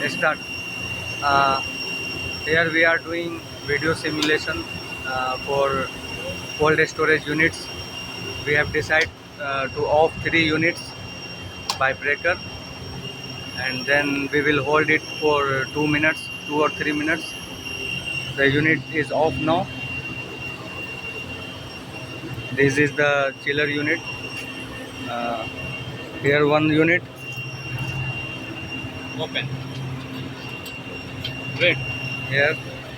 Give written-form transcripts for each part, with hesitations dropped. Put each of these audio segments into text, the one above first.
start. Uh, Here we are doing video simulation for cold storage units. We have decided to off 3 units by breaker, and then we will hold it for 2 minutes, 2 or 3 minutes. The unit is off now. This is the chiller unit. Uh, Here one unit open. Wait. Here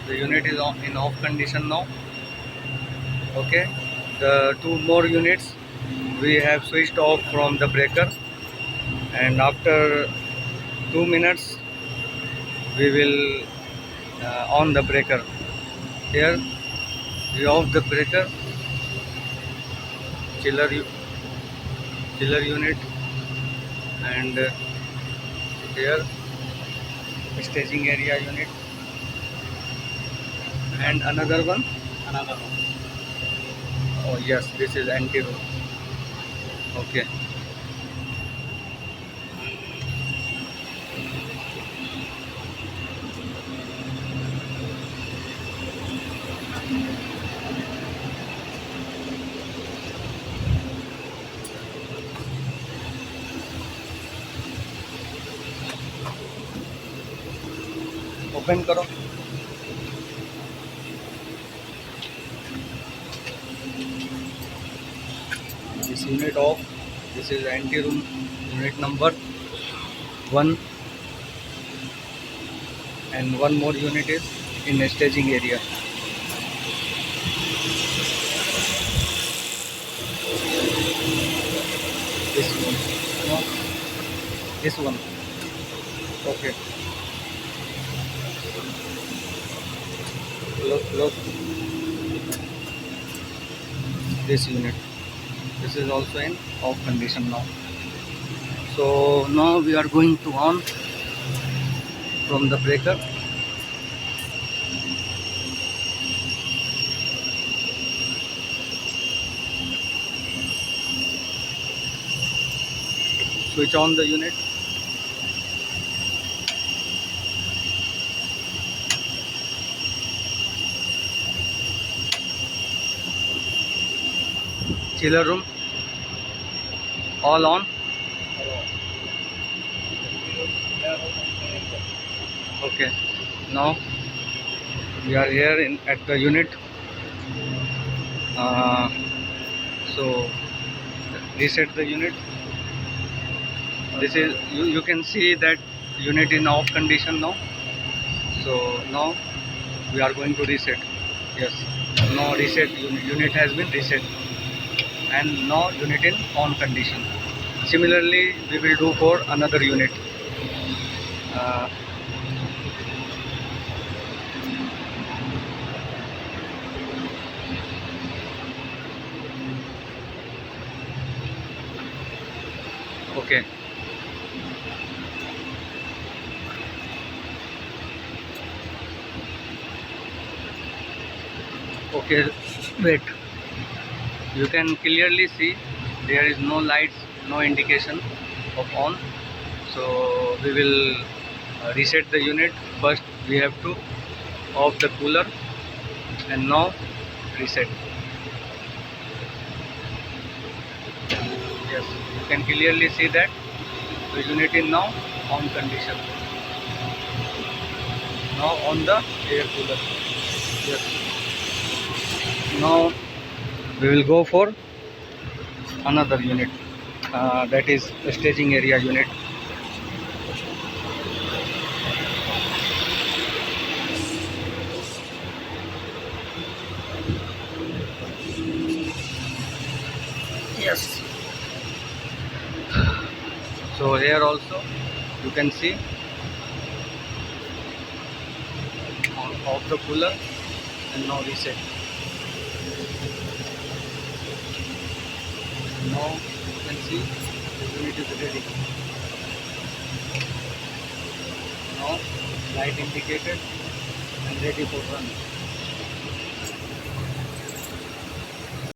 the unit is in off condition now. Okay. The 2 more units we have switched off from the breaker, and after 2 minutes we will on the breaker. Here we off the breaker, chiller unit, and here staging area unit, and another one. Oh yes, this is anti room. Okay. Open करो. This unit off. This is anti room unit number 1, and one more unit is in a staging area. This one. No. This one. Okay. Look. This unit. This is also in off condition now. So now we are going to on from the breaker. Switch on the unit. Chiller room all on. Okay, now we are here at the unit. So reset the unit. This is you can see that unit in off condition now. So now we are going to reset. Yes, now reset unit has been reset, and now unit in on condition. Similarly we will do for another unit. Okay. Okay, wait. You can clearly see there is no lights, no indication of on. So we will reset the unit. First we have to off the cooler, and now reset. Yes, you can clearly see that the unit is now on condition. Now on the air cooler. Yes. Now we will go for another unit, that is the staging area unit. Yes. So here also you can see off the cooler, and now reset. Now you can see the unit is ready. Now light indicated and ready for run.